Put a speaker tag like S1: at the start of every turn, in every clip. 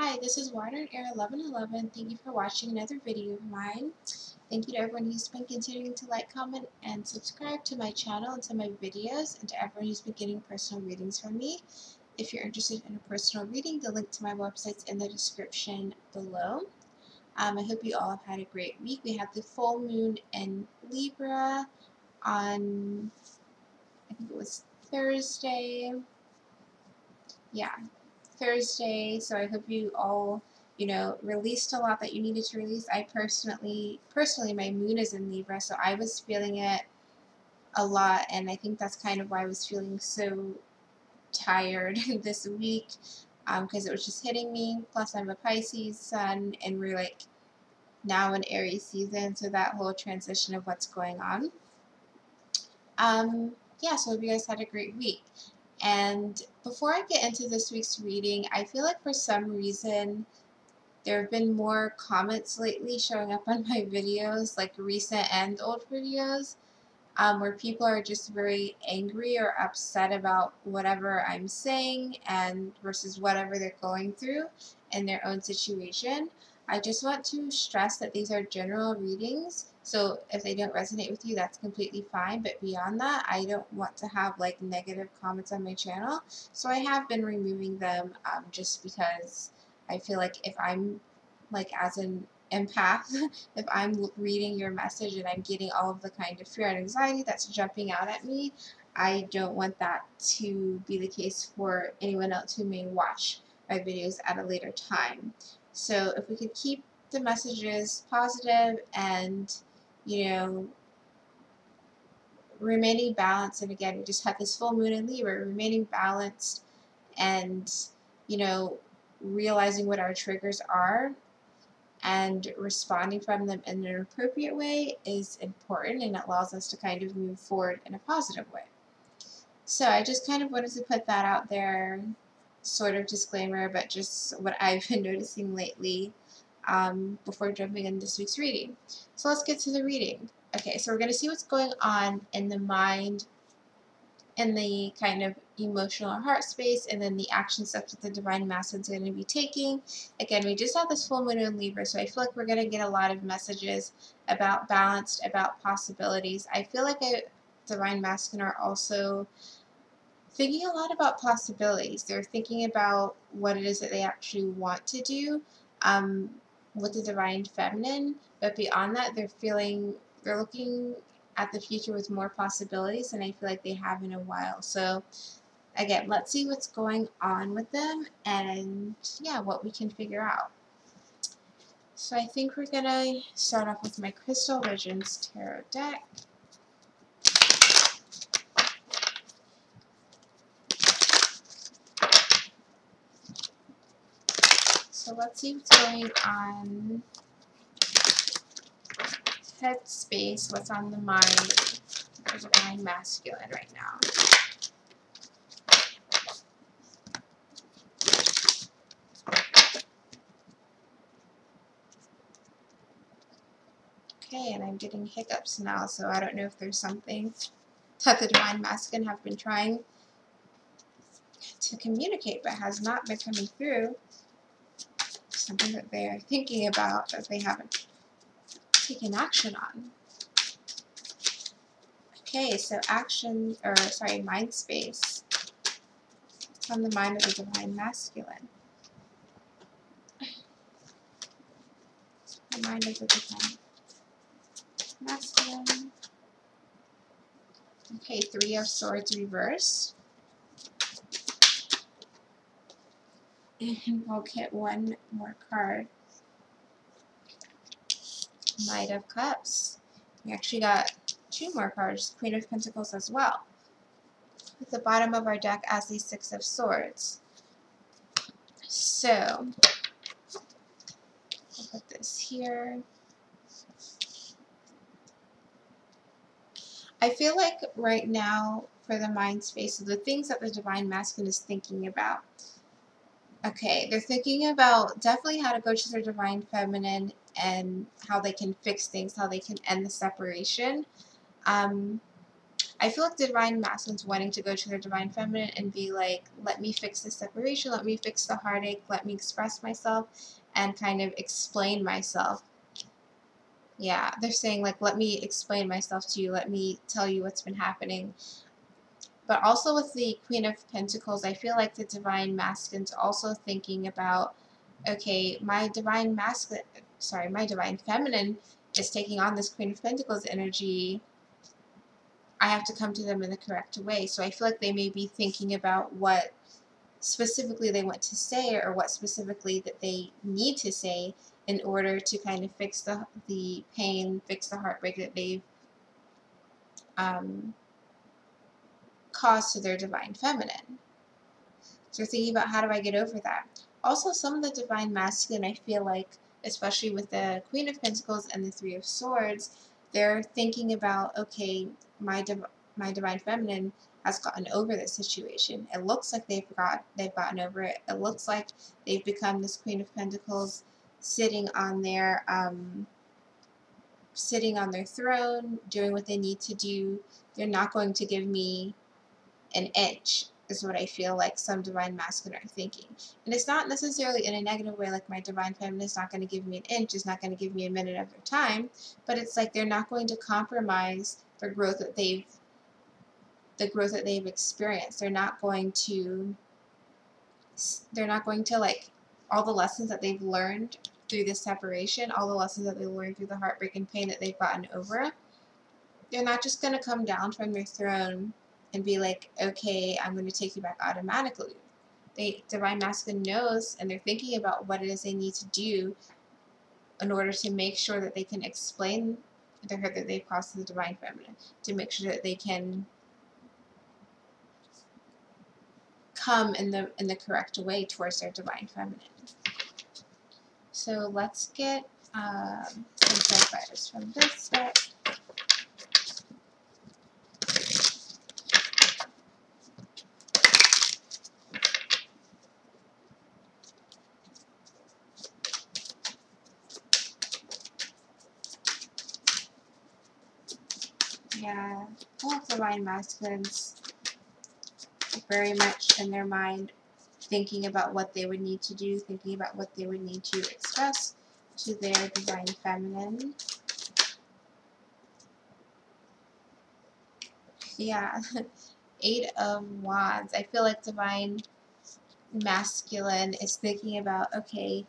S1: Hi, this is Water and Air 1111. Thank you for watching another video of mine. Thank you to everyone who's been continuing to like, comment, and subscribe to my channel and to my videos, and to everyone who's been getting personal readings from me. If you're interested in a personal reading, the link to my website's in the description below. I hope you all have had a great week. We had the full moon in Libra on, I think it was Thursday. Yeah, Thursday, so I hope you all, released a lot that you needed to release. I personally, my moon is in Libra, so I was feeling it a lot, and I think that's kind of why I was feeling so tired this week, because it was just hitting me. Plus, I'm a Pisces sun, and we're like now in Aries season, so that whole transition of what's going on. Yeah, so I hope you guys had a great week. And before I get into this week's reading, I feel like for some reason there have been more comments lately showing up on my videos, like recent and old videos, where people are just very angry or upset about whatever I'm saying and versus whatever they're going through in their own situation. I just want to stress that these are general readings, so if they don't resonate with you, that's completely fine, but beyond that, I don't want to have like negative comments on my channel, so I have been removing them, just because I feel like if I'm like as an empath, if I'm reading your message and I'm getting all of the kind of fear and anxiety that's jumping out at me, I don't want that to be the case for anyone else who may watch my videos at a later time. So if we could keep the messages positive and, remaining balanced, and again, we just had this full moon in Libra, remaining balanced and, realizing what our triggers are and responding from them in an appropriate way is important, and it allows us to kind of move forward in a positive way. So I just kind of wanted to put that out there, sort of disclaimer, but just what I've been noticing lately, before jumping into this week's reading. So let's get to the reading. Okay, so we're going to see what's going on in the mind, in the kind of emotional heart space, and then the action steps that the Divine Masculine is going to be taking. Again, we just had this full moon in Libra, so I feel like we're going to get a lot of messages about balanced, about possibilities. I feel like Divine Masculine are also thinking a lot about possibilities. They're thinking about what it is that they actually want to do, with the Divine Feminine, but beyond that, they're looking at the future with more possibilities than I feel like they have in a while. So again, let's see what's going on with them, and yeah, what we can figure out. So I think we're gonna start off with my Crystal Visions Tarot deck. So let's see what's going on. Headspace, what's on the mind of the Divine Masculine right now. Okay, and I'm getting hiccups now, so I don't know if there's something that the Divine Masculine have been trying to communicate but has not been coming through. Something that they are thinking about that they haven't taken action on. Okay, so mind space. It's on the mind of the Divine Masculine. The mind of the Divine Masculine. Okay, Three of Swords reversed. And we'll get one more card. Knight of Cups. We actually got two more cards, Queen of Pentacles as well. At the bottom of our deck as the Six of Swords. So, I'll put this here. I feel like right now for the mind space, so the things that the Divine Masculine is thinking about. Okay, they're thinking about definitely how to go to their Divine Feminine and how they can fix things, how they can end the separation. I feel like the Divine Masculine's wanting to go to their Divine Feminine and be like, let me fix the separation, let me fix the heartache, let me express myself and kind of explain myself. Yeah, they're saying like, let me explain myself to you, let me tell you what's been happening. But also with the Queen of Pentacles, I feel like the Divine Masculine's also thinking about, okay, my Divine Feminine is taking on this Queen of Pentacles energy. I have to come to them in the correct way. So I feel like they may be thinking about what specifically they want to say or what specifically that they need to say in order to kind of fix the pain, fix the heartbreak that they've caused to their Divine Feminine. So thinking about, how do I get over that? Also, some of the Divine Masculine, I feel like, especially with the Queen of Pentacles and the Three of Swords, they're thinking about, okay, my Divine Feminine has gotten over this situation. It looks like they've gotten over it. It looks like they've become this Queen of Pentacles sitting on their throne, doing what they need to do. They're not going to give me an inch, is what I feel like some Divine Masculine are thinking. And it's not necessarily in a negative way, like my Divine Feminine is not going to give me an inch, is not going to give me a minute of their time, but it's like they're not going to compromise the growth that they've experienced. They're not going to like, all the lessons that they've learned through this separation, all the lessons that they learned through the heartbreak and pain that they've gotten over, they're not just going to come down from their throne and be like, okay, I'm going to take you back automatically. Divine Masculine knows, and they're thinking about what it is they need to do in order to make sure that they can explain the hurt that they've caused to the Divine Feminine, to make sure that they can come in the correct way towards their Divine Feminine. So let's get some clarifiers from this deck. Yeah, all Divine Masculines very much in their mind thinking about what they would need to do, thinking about what they would need to express to their Divine Feminine. Yeah, Eight of Wands. I feel like Divine Masculine is thinking about, okay,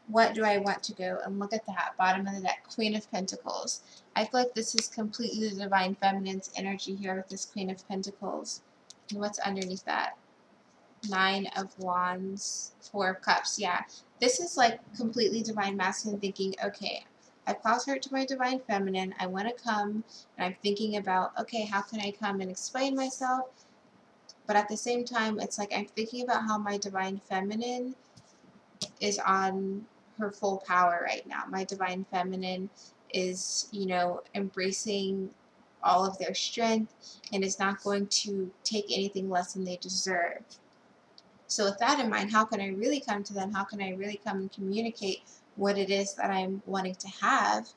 S1: what do I want to go? And look at that, bottom of the deck, Queen of Pentacles. I feel like this is completely the Divine Feminine's energy here with this Queen of Pentacles. And what's underneath that? Nine of Wands, Four of Cups. Yeah, this is like completely Divine Masculine thinking, okay, I've caused hurt to my Divine Feminine. I want to come, and I'm thinking about, okay, how can I come and explain myself? But at the same time, it's like I'm thinking about how my Divine Feminine is on her full power right now. My Divine Feminine is, embracing all of their strength and is not going to take anything less than they deserve. So with that in mind, how can I really come to them? How can I really come and communicate what it is that I'm wanting to have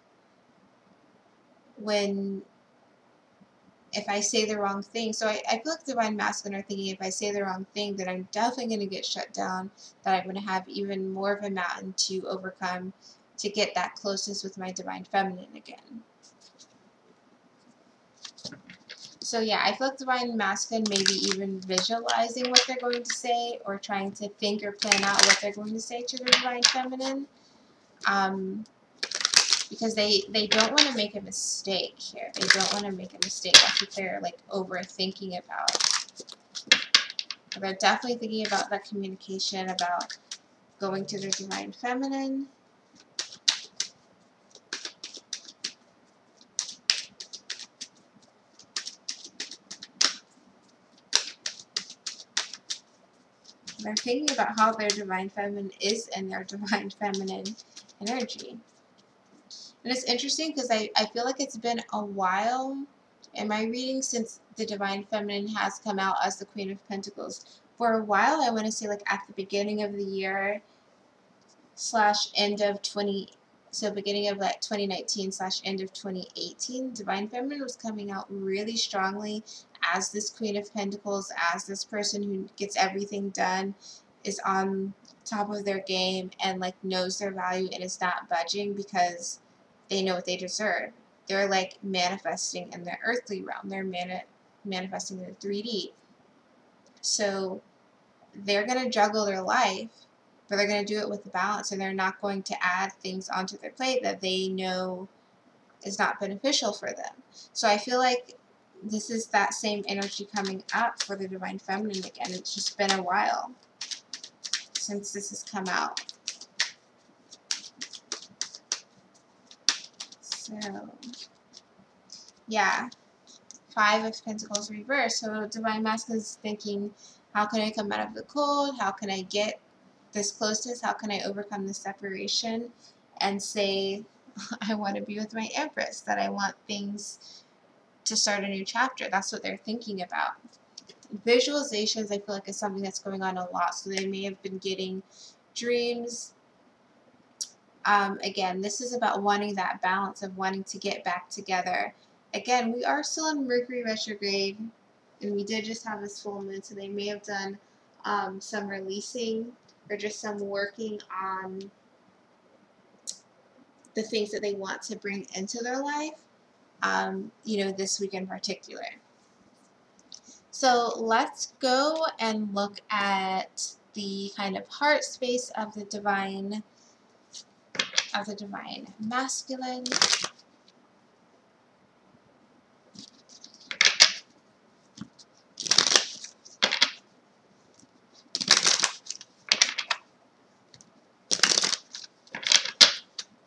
S1: if I say the wrong thing? So I feel like Divine Masculine are thinking, if I say the wrong thing, then I'm definitely going to get shut down, that I'm going to have even more of a mountain to overcome to get that closest with my Divine Feminine again. So yeah, I feel like Divine Masculine maybe even visualizing what they're going to say, or trying to think or plan out what they're going to say to their Divine Feminine. Because they don't want to make a mistake here. They don't want to make a mistake. That's what they're like overthinking about. But they're definitely thinking about that communication, about going to their Divine Feminine. They're thinking about how their Divine Feminine is in their Divine Feminine energy. And it's interesting because I feel like it's been a while in my reading since the Divine Feminine has come out as the Queen of Pentacles. For a while, I want to say like at the beginning of the year / end of So beginning of like 2019 / end of 2018, Divine Feminine was coming out really strongly as this Queen of Pentacles, as this person who gets everything done, is on top of their game and like knows their value and is not budging because they know what they deserve. They're like manifesting in the earthly realm. They're manifesting in the 3D. So they're going to juggle their life, but they're going to do it with the balance, and they're not going to add things onto their plate that they know is not beneficial for them. So I feel like this is that same energy coming up for the Divine Feminine again. It's just been a while since this has come out. So, yeah. 5 of Pentacles reversed. So Divine Masculine is thinking, how can I come out of the cold? How can I get this closeness? How can I overcome this separation? And say, I want to be with my Empress, that I want things to start a new chapter. That's what they're thinking about. Visualizations, I feel like, is something that's going on a lot. So they may have been getting dreams. Again, this is about wanting that balance of wanting to get back together. Again, we are still in Mercury retrograde, and we did just have this full moon, so they may have done some releasing or just some working on the things that they want to bring into their life, you know, this week in particular. So let's go and look at the kind of heart space of the Divine Masculine.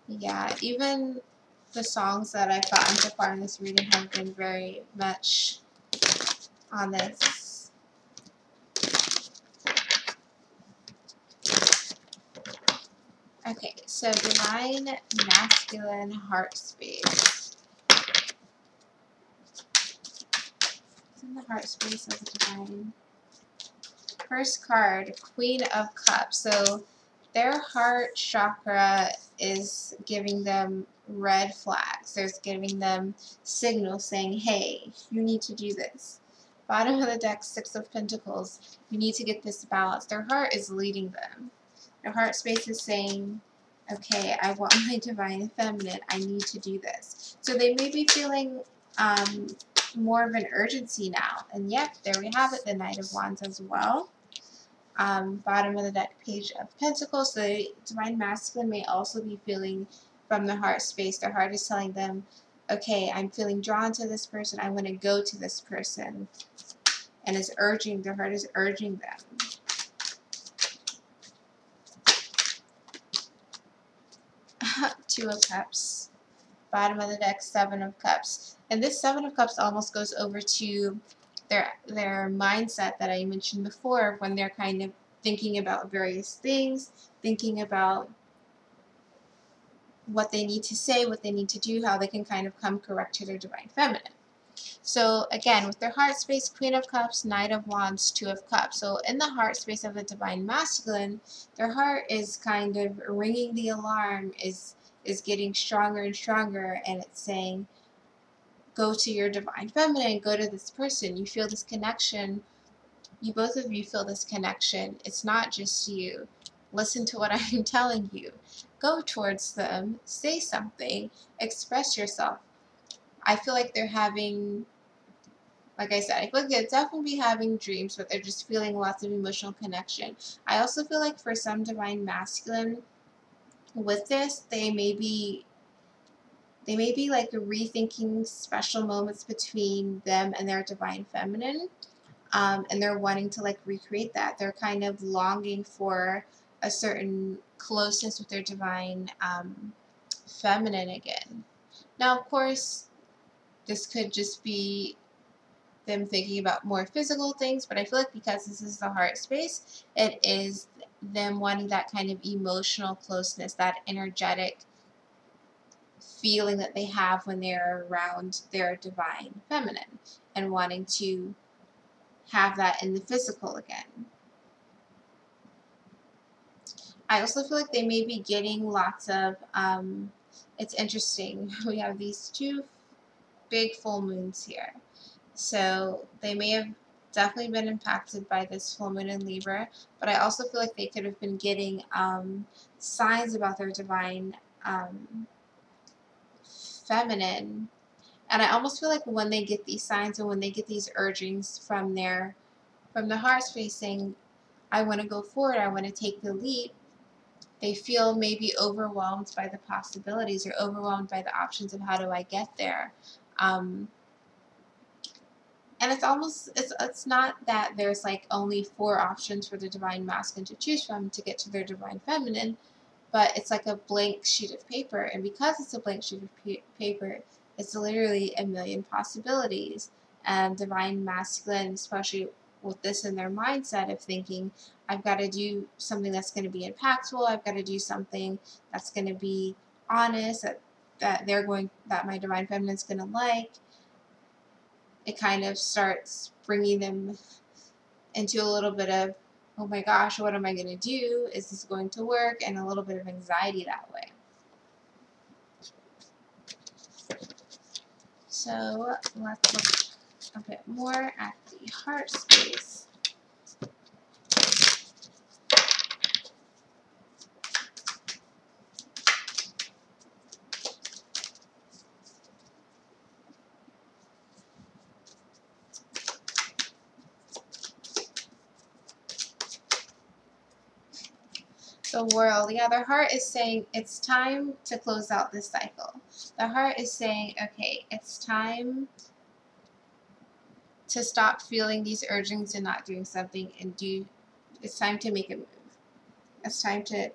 S1: Yeah, even the songs that I've gotten so far in this reading have been very much on this. Okay, so Divine Masculine heart space. It's in the heart space of the Divine. First card, Queen of Cups. So their heart chakra is giving them red flags. There's giving them signals saying, hey, you need to do this. Bottom of the deck, 6 of Pentacles. You need to get this balance. Their heart is leading them. Their heart space is saying, okay, I want my Divine Feminine. I need to do this. So they may be feeling more of an urgency now. And yep, there we have it, the Knight of Wands as well. Bottom of the deck, Page of Pentacles. So the Divine Masculine may also be feeling from the heart space. Their heart is telling them, okay, I'm feeling drawn to this person. I want to go to this person. And is urging, their heart is urging them. Two of Cups. Bottom of the deck, 7 of Cups. And this 7 of Cups almost goes over to their mindset that I mentioned before, when they're kind of thinking about various things, thinking about what they need to say, what they need to do, how they can kind of come correct to their Divine Feminine. So again, with their heart space, Queen of Cups, Knight of Wands, 2 of Cups. So in the heart space of the Divine Masculine, their heart is kind of ringing the alarm, is getting stronger and stronger, and it's saying, go to your Divine Feminine, go to this person. You feel this connection. You, both of you, feel this connection. It's not just you. Listen to what I'm telling you. Go towards them. Say something. Express yourself. I feel like they're having, like I said, I feel like they'll definitely be having dreams, but they're just feeling lots of emotional connection. I also feel like for some Divine Masculine, with this, they may be like rethinking special moments between them and their Divine Feminine, and they're wanting to like recreate that. They're kind of longing for a certain closeness with their Divine Feminine again. Now, of course, this could just be them thinking about more physical things, but I feel like because this is the heart space, it is them wanting that kind of emotional closeness, that energetic feeling that they have when they're around their Divine Feminine, and wanting to have that in the physical again. I also feel like they may be getting lots of, it's interesting. We have these two big full moons here. So they may have definitely been impacted by this full moon in Libra, but I also feel like they could have been getting signs about their divine feminine. And I almost feel like when they get these signs and when they get these urgings from the heart space saying, I want to go forward, I want to take the leap, they feel maybe overwhelmed by the possibilities or overwhelmed by the options of how do I get there. And it's not that there's like only 4 options for the divine masculine to choose from to get to their divine feminine, but it's like a blank sheet of paper. And because it's a blank sheet of paper, it's literally a million possibilities. And divine masculine, especially with this in their mindset of thinking, I've got to do something that's going to be impactful. I've got to do something that's going to be honest, that my divine feminine is going to like. It kind of starts bringing them into a little bit of, oh my gosh, what am I going to do? Is this going to work? And a little bit of anxiety that way. So let's look a bit more at the heart space. The world, yeah, the heart is saying it's time to close out this cycle. The heart is saying, okay, it's time to stop feeling these urgings and not doing something and it's time to make a move. It's time to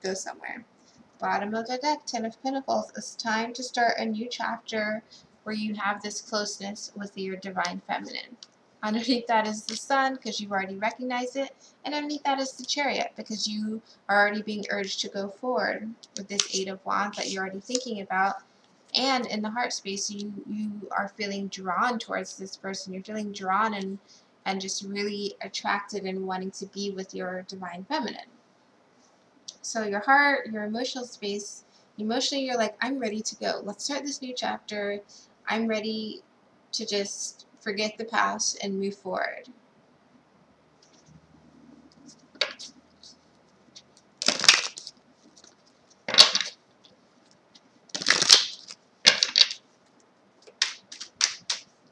S1: go somewhere. Bottom of the deck, 10 of Pentacles. It's time to start a new chapter where you have this closeness with your divine feminine. Underneath that is the Sun, because you've already recognized it. And underneath that is the Chariot, because you are already being urged to go forward with this 8 of Wands that you're already thinking about. And in the heart space, you are feeling drawn towards this person. You're feeling drawn and just really attracted and wanting to be with your divine feminine. So your heart, your emotional space, emotionally you're like, I'm ready to go. Let's start this new chapter. I'm ready to just forget the past and move forward.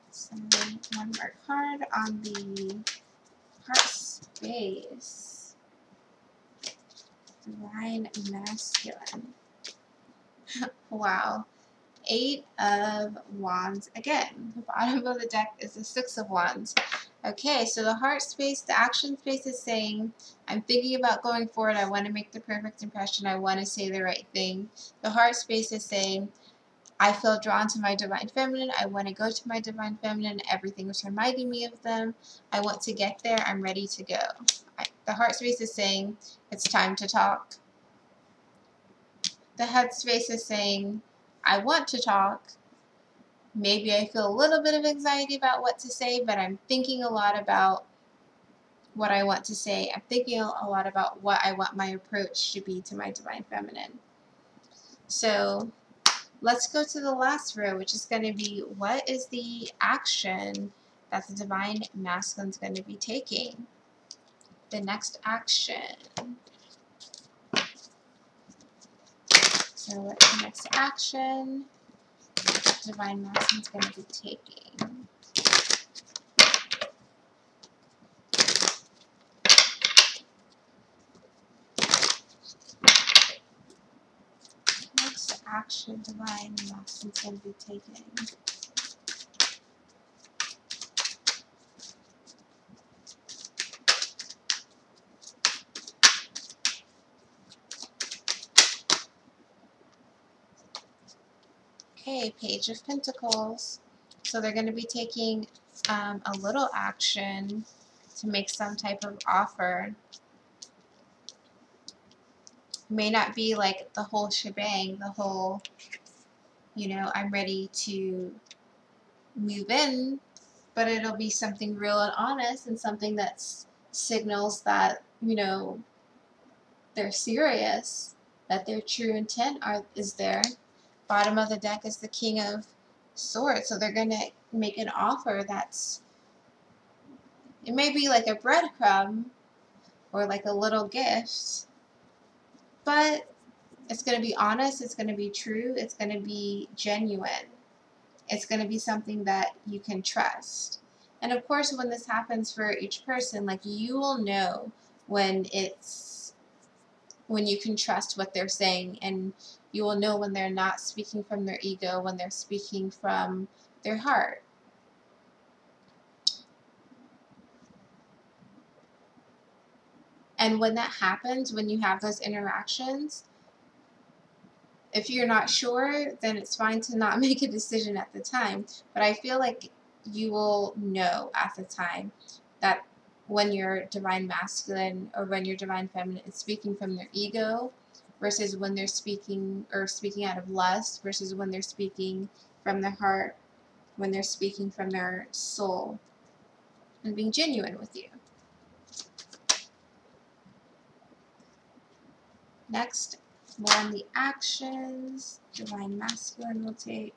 S1: So one more card on the heart space. Divine masculine. Wow. 8 of Wands again. The bottom of the deck is the 6 of Wands. Okay, so the heart space, the action space is saying, I'm thinking about going forward. I want to make the perfect impression. I want to say the right thing. The heart space is saying, I feel drawn to my divine feminine. I want to go to my divine feminine. Everything is reminding me of them. I want to get there. I'm ready to go. The heart space is saying, it's time to talk. The head space is saying, I want to talk. Maybe I feel a little bit of anxiety about what to say, but I'm thinking a lot about what I want to say. I'm thinking a lot about what I want my approach to be to my divine feminine. So let's go to the last row, which is going to be, what is the action that the divine masculine is going to be taking? The next action. So what's the next action the divine masculine is going to be taking? Next action divine masculine is going to be taking. Okay, Page of Pentacles. So they're going to be taking a little action to make some type of offer. May not be like the whole shebang, the whole, I'm ready to move in, but it'll be something real and honest and something that signals that, they're they're serious, that their true intent is there. Bottom of the deck is the King of Swords, so they're going to make an offer that's, it may be like a breadcrumb or like a little gift, but it's going to be honest, it's going to be true, it's going to be genuine. It's going to be something that you can trust. And of course, when this happens for each person, like, you will know when you can trust what they're saying, and you will know when they're not speaking from their ego, when they're speaking from their heart. And when that happens, when you have those interactions, if you're not sure, then it's fine to not make a decision at the time. But I feel like you will know at the time that when your divine masculine or when your divine feminine is speaking from their ego versus when they're speaking out of lust versus when they're speaking from their heart, when they're speaking from their soul and being genuine with you. Next, more on the actions. Divine masculine will take.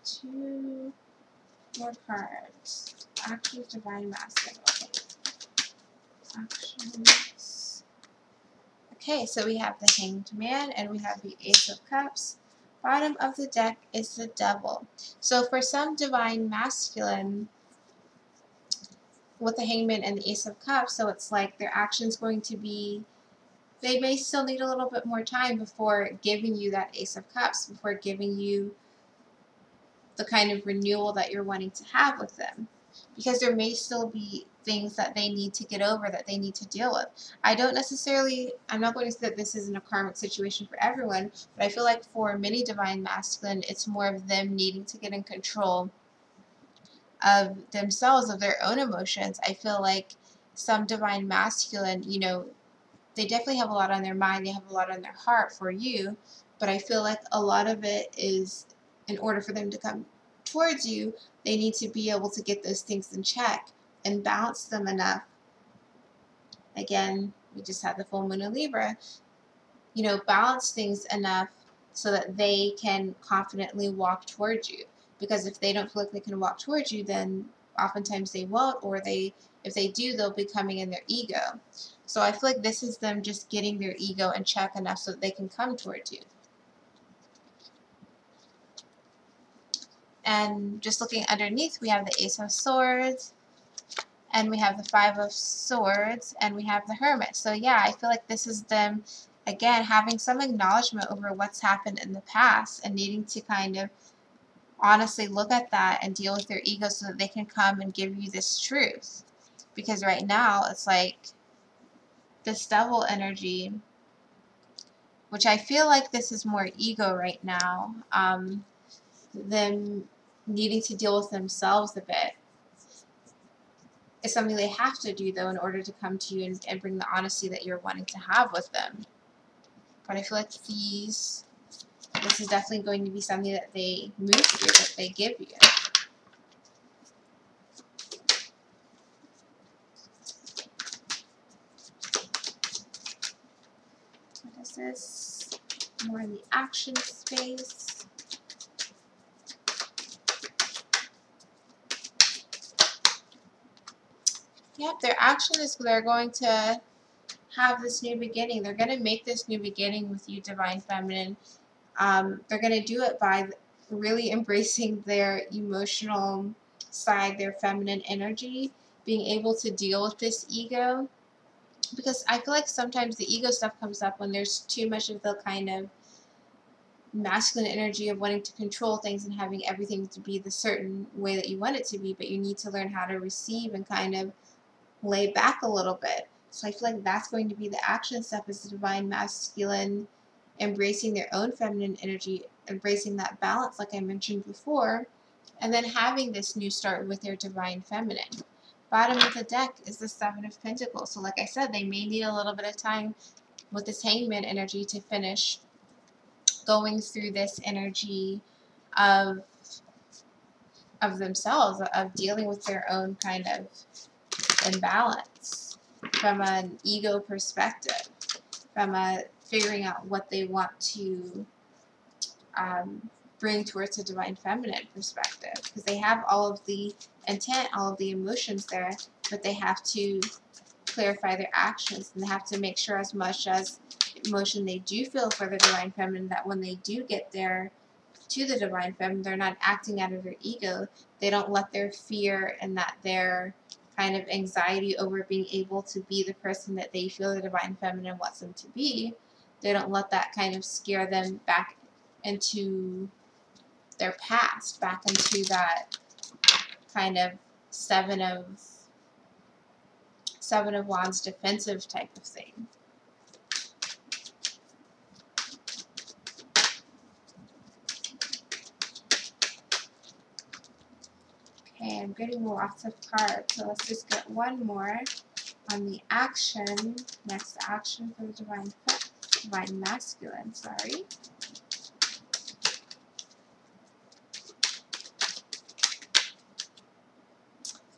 S1: Two more cards. Actions, divine masculine will take. Actions. Okay, so we have the Hanged Man and we have the Ace of Cups. Bottom of the deck is the Devil. So for some divine masculine, with the Hangman and the Ace of Cups, so it's like their action's going to be, they may still need a little bit more time before giving you that Ace of Cups, before giving you the kind of renewal that you're wanting to have with them. Because there may still be things that they need to get over, that they need to deal with. I'm not going to say that this isn't a karmic situation for everyone, but I feel like for many divine masculine, it's more of them needing to get in control of themselves, of their own emotions. I feel like some divine masculine, they definitely have a lot on their mind, they have a lot on their heart for you, but I feel like a lot of it is, in order for them to come towards you, they need to be able to get those things in check and balance them enough. Again, we just had the full moon in Libra, balance things enough so that they can confidently walk towards you. Because if they don't feel like they can walk towards you, then oftentimes they won't, or if they do, they'll be coming in their ego. So I feel like this is them just getting their ego in check enough so that they can come towards you. And just looking underneath, we have the Ace of Swords, and we have the Five of Swords, and we have the Hermit. So yeah, I feel like this is them, again, having some acknowledgement over what's happened in the past and needing to kind of honestly look at that and deal with their ego so that they can come and give you this truth. Because right now, it's like this Devil energy, which I feel like this is more ego right now, them needing to deal with themselves a bit. It's something they have to do, though, in order to come to you and bring the honesty that you're wanting to have with them. But I feel like this is definitely going to be something that they move through, that they give you. What is this? More in the action space. Yep, their action is they're going to have this new beginning. They're going to make this new beginning with you, Divine Feminine. They're going to do it by really embracing their emotional side, their feminine energy, being able to deal with this ego. Because I feel like sometimes the ego stuff comes up when there's too much of the kind of masculine energy of wanting to control things and having everything to be the certain way that you want it to be, but you need to learn how to receive and kind of lay back a little bit. So I feel like that's going to be the action step, is the divine masculine embracing their own feminine energy, embracing that balance like I mentioned before, and then having this new start with their divine feminine. Bottom of the deck is the Seven of Pentacles. So like I said, they may need a little bit of time with this Hangman energy to finish going through this energy of of themselves, of dealing with their own kind of imbalance from an ego perspective, from a figuring out what they want to bring towards a divine feminine perspective, because they have all of the intent, all of the emotions there, but they have to clarify their actions, and they have to make sure, as much as emotion they do feel for the divine feminine, that when they do get there to the divine feminine, they're not acting out of their ego. They don't let their fear and that their kind of anxiety over being able to be the person that they feel the divine feminine wants them to be, they don't let that kind of scare them back into their past, back into that kind of seven of wands defensive type of thing. Okay, I'm getting lots of cards, so let's just get one more on the action, next action for the divine masculine, sorry.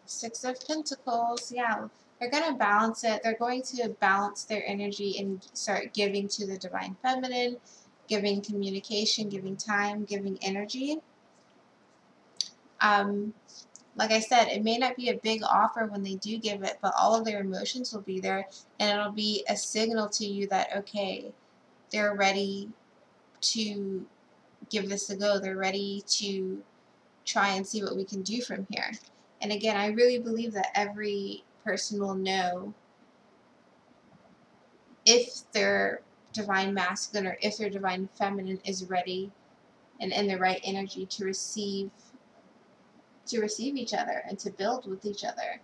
S1: Six of Pentacles, yeah, they're going to balance it. They're going to balance their energy and start giving to the divine feminine, giving communication, giving time, giving energy. Like I said, it may not be a big offer when they do give it, but all of their emotions will be there, and it'll be a signal to you that, okay, they're ready to give this a go. They're ready to try and see what we can do from here. And again, I really believe that every person will know if their divine masculine or if their divine feminine is ready and in the right energy to receive each other and to build with each other.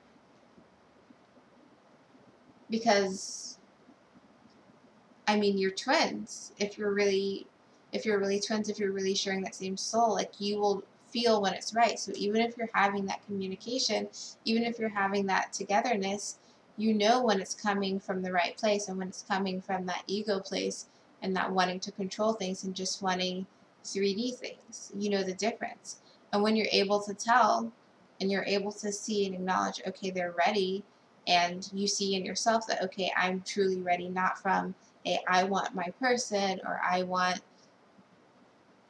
S1: Because I mean, you're twins. If you're really twins, if you're really sharing that same soul, like, you will feel when it's right. So even if you're having that communication, even if you're having that togetherness, you know when it's coming from the right place and when it's coming from that ego place and not wanting to control things and just wanting 3D things. You know the difference. And when you're able to tell and you're able to see and acknowledge, okay, they're ready, and you see in yourself that, okay, I'm truly ready, not from a I want my person or I want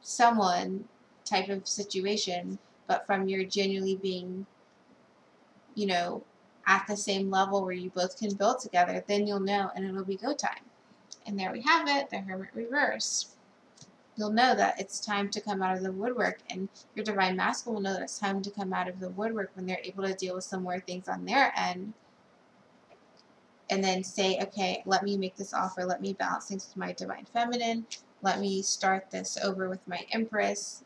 S1: someone type of situation, but from your genuinely being, you know, at the same level where you both can build together, then you'll know, and it'll be go time. And there we have it, the Hermit reverse. You'll know that it's time to come out of the woodwork, and your divine masculine will know that it's time to come out of the woodwork when they're able to deal with some more things on their end, and then say, okay, let me make this offer, let me balance things with my divine feminine, let me start this over with my Empress.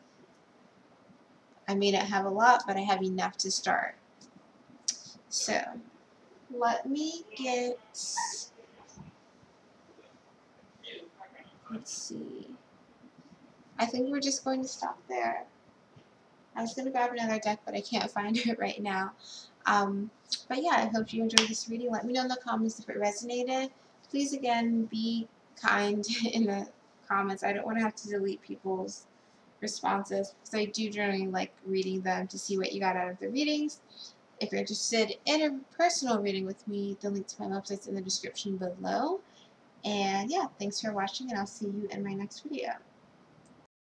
S1: I may not have a lot, but I have enough to start. So let me get, let's see, I think we're just going to stop there. I was going to grab another deck, but I can't find it right now. But yeah, I hope you enjoyed this reading. Let me know in the comments if it resonated. Please, again, be kind in the comments. I don't want to have to delete people's responses, because I do generally like reading them to see what you got out of the readings. If you're interested in a personal reading with me, the link to my website's in the description below. And yeah, thanks for watching, and I'll see you in my next video.